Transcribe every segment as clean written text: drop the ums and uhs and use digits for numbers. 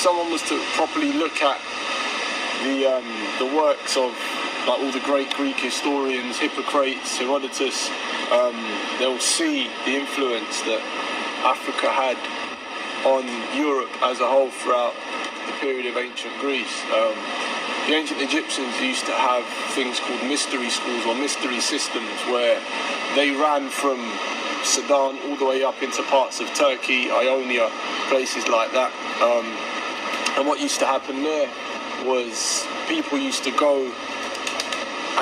someone was to properly look at the works of like all the great Greek historians, Hippocrates, Herodotus, they'll see the influence that Africa had on Europe as a whole throughout the period of ancient Greece. The ancient Egyptians used to have things called mystery schools or mystery systems where they ran from Sudan all the way up into parts of Turkey, Ionia, places like that. And what used to happen there was people used to go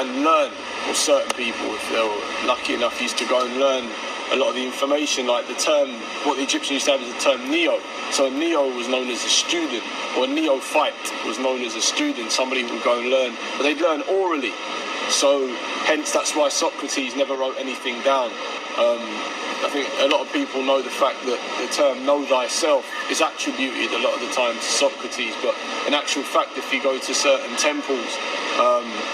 and learn, or certain people, if they were lucky enough, used to go and learn a lot of the information, like the term, what the Egyptians used to have is the term neo. So a neo was known as a student, or a neophyte was known as a student, somebody who would go and learn, but they'd learn orally. So hence that's why Socrates never wrote anything down. I think a lot of people know the fact that the term know thyself is attributed a lot of the time to Socrates, but in actual fact, if you go to certain temples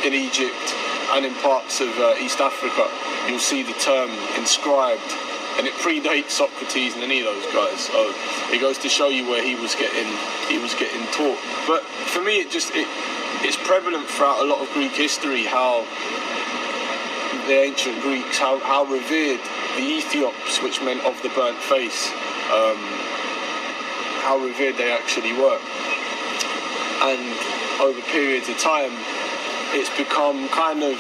in Egypt and in parts of East Africa, you'll see the term inscribed, and it predates Socrates and any of those guys. So it goes to show you where he was getting taught. But for me, it's prevalent throughout a lot of Greek history how the ancient Greeks, how revered the Ethiops, which meant of the burnt face, how revered they actually were. And over periods of time, it's become kind of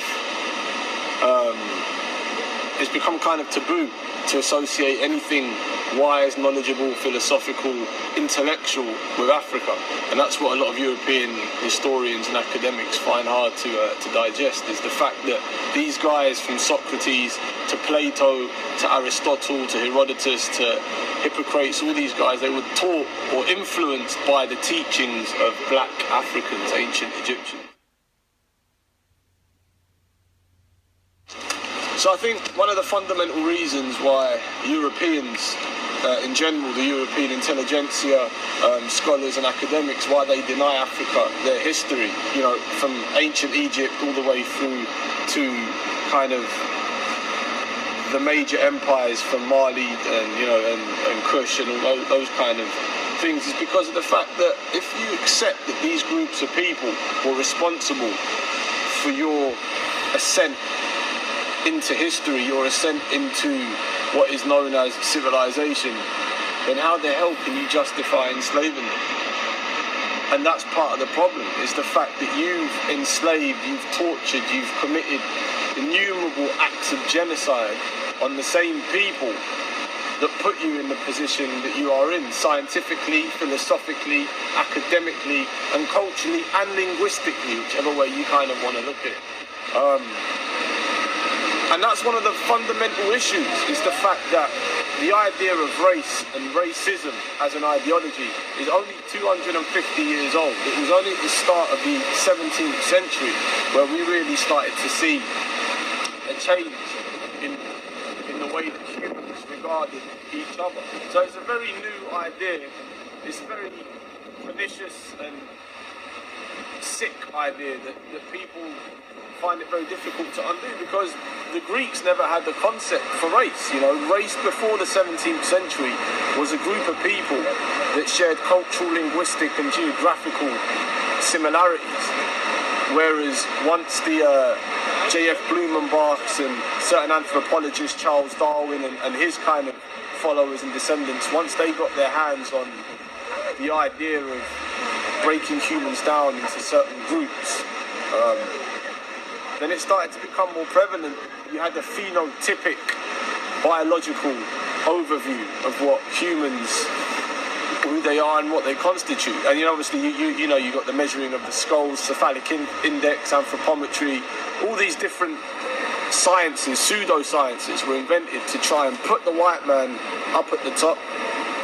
taboo to associate anything wise, knowledgeable, philosophical, intellectual with Africa. And that's what a lot of European historians and academics find hard to digest, is the fact that these guys, from Socrates to Plato to Aristotle to Herodotus to Hippocrates, all these guys, they were taught or influenced by the teachings of black Africans, ancient Egyptians. So I think one of the fundamental reasons why Europeans, in general, the European intelligentsia, scholars and academics, why they deny Africa their history, you know, from ancient Egypt all the way through to kind of the major empires from Mali and Kush and all those kind of things, is because of the fact that if you accept that these groups of people were responsible for your ascent into history, your ascent into what is known as civilization, then how the hell can you justify enslaving them? And that's part of the problem, is the fact that you've enslaved, you've tortured, you've committed innumerable acts of genocide on the same people that put you in the position that you are in, scientifically, philosophically, academically, and culturally, and linguistically, whichever way you kind of want to look at it. And that's one of the fundamental issues, is the fact that the idea of race and racism as an ideology is only 250 years old. It was only at the start of the 17th century where we really started to see a change in the way that humans regarded each other. So it's a very new idea. It's a very pernicious and sick idea that people find it very difficult to undo, because the Greeks never had the concept for race. You know, race before the 17th century was a group of people that shared cultural, linguistic and geographical similarities, whereas once the J.F. Blumenbachs and certain anthropologists, Charles Darwin and his kind of followers and descendants, once they got their hands on the idea of breaking humans down into certain groups, then it started to become more prevalent. You had the phenotypic biological overview of what humans, who they are and what they constitute. And obviously you know, you got the measuring of the skulls, cephalic index, anthropometry, all these different sciences, pseudosciences were invented to try and put the white man up at the top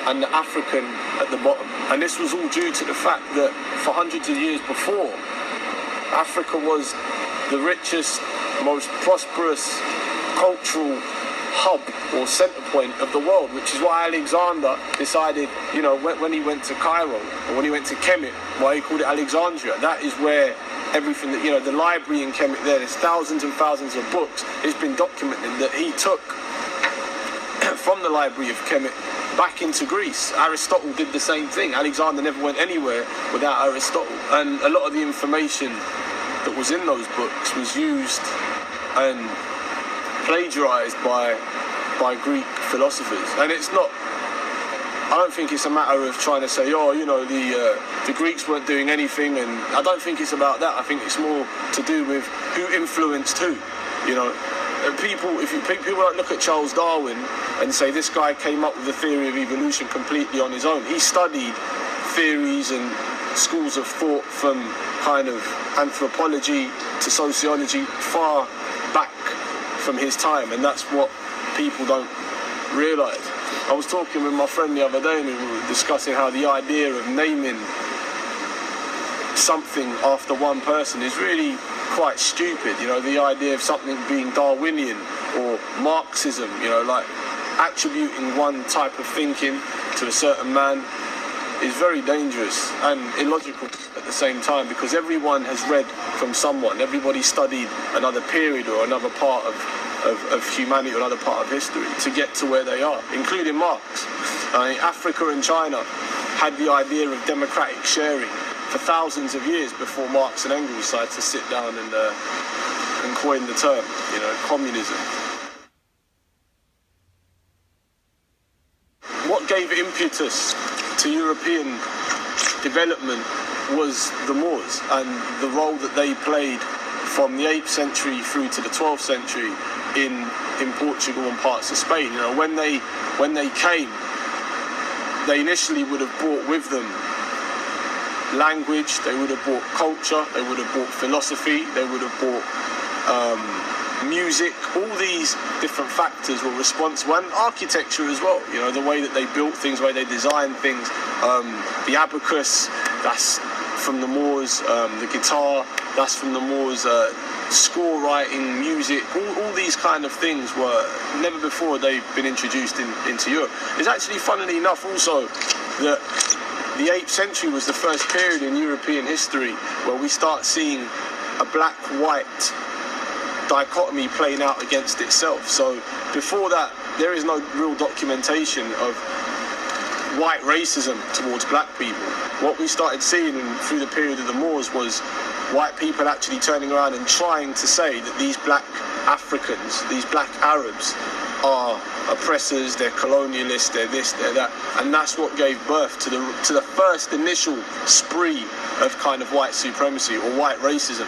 and the African at the bottom. And this was all due to the fact that for hundreds of years before, Africa was the richest, most prosperous cultural hub or center point of the world, which is why Alexander decided, when he went to Cairo, or when he went to Kemet, why he called it Alexandria. That is where everything that, the library in Kemet there's thousands and thousands of books. It's been documented that he took from the library of Kemet back into Greece. Aristotle did the same thing. Alexander never went anywhere without Aristotle. And a lot of the information that was in those books was used and plagiarized by Greek philosophers. And it's not, I don't think it's a matter of trying to say, oh, you know, the Greeks weren't doing anything, and I don't think it's about that. I think it's more to do with who influenced who, you know. People don't look at Charles Darwin and say this guy came up with the theory of evolution completely on his own. He studied theories and schools of thought from kind of anthropology to sociology far back from his time, and that's what people don't realise. I was talking with my friend the other day and we were discussing how the idea of naming something after one person is really quite stupid. You know, the idea of something being Darwinian or Marxism, you know, like attributing one type of thinking to a certain man is very dangerous and illogical at the same time, because everyone has read from someone. Everybody studied another period or another part of humanity or another part of history to get to where they are, including Marx. Africa and China had the idea of democratic sharing for thousands of years before Marx and Engels decided to sit down and coin the term, you know, communism. What gave impetus to European development was the Moors and the role that they played from the 8th century through to the 12th century in Portugal and parts of Spain. You know, when they came, they initially would have brought with them language, they would have brought culture, they would have brought philosophy, they would have brought music. All these different factors were responsible, and architecture as well. You know, the way that they built things, the way they designed things. The abacus, that's from the Moors. The guitar, that's from the Moors. Score writing, music, all these kind of things were never before they've been introduced into Europe. It's actually, funnily enough, also that the 8th century was the first period in European history where we start seeing a black-white dichotomy playing out against itself. So before that, there is no real documentation of white racism towards black people. What we started seeing through the period of the Moors was white people actually turning around and trying to say that these black Africans, these black Arabs, are oppressors, they're colonialists, they're this, they're that, and that's what gave birth to the first initial spree of kind of white supremacy or white racism.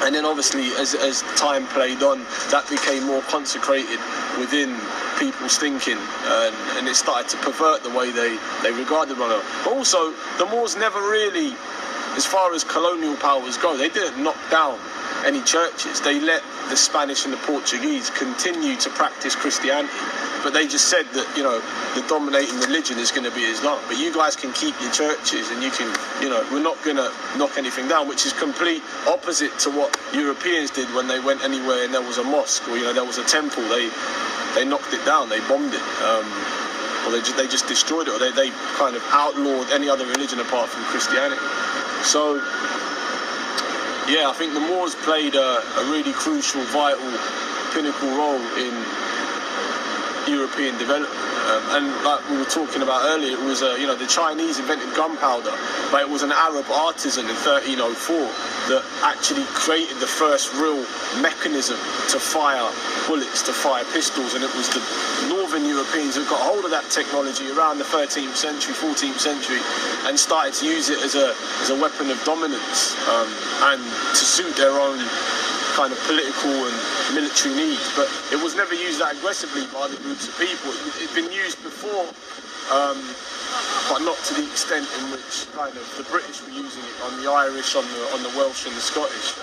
And then obviously as time played on, that became more consecrated within people's thinking, and it started to pervert the way they regarded one another. But also, the Moors never really, as far as colonial powers go, they didn't knock down any churches. They let the Spanish and the Portuguese continue to practice Christianity, but they just said that, you know, the dominating religion is going to be Islam, but you guys can keep your churches and you can, you know, we're not going to knock anything down, which is complete opposite to what Europeans did when they went anywhere and there was a mosque or, you know, there was a temple. They knocked it down, they bombed it, or they just destroyed it, or they kind of outlawed any other religion apart from Christianity. So yeah, I think the Moors played a really crucial, vital, pinnacle role in European development. And like we were talking about earlier, it was, you know, the Chinese invented gunpowder, but it was an Arab artisan in 1304 that actually created the first real mechanism to fire bullets, to fire pistols, and it was the northern Europeans that got hold of that technology around the 13th century, 14th century, and started to use it as a weapon of dominance, and to suit their own kind of political and military needs. But it was never used that aggressively by the groups of people. It'd been used before, but not to the extent in which kind of the British were using it on the Irish, on the Welsh and the Scottish.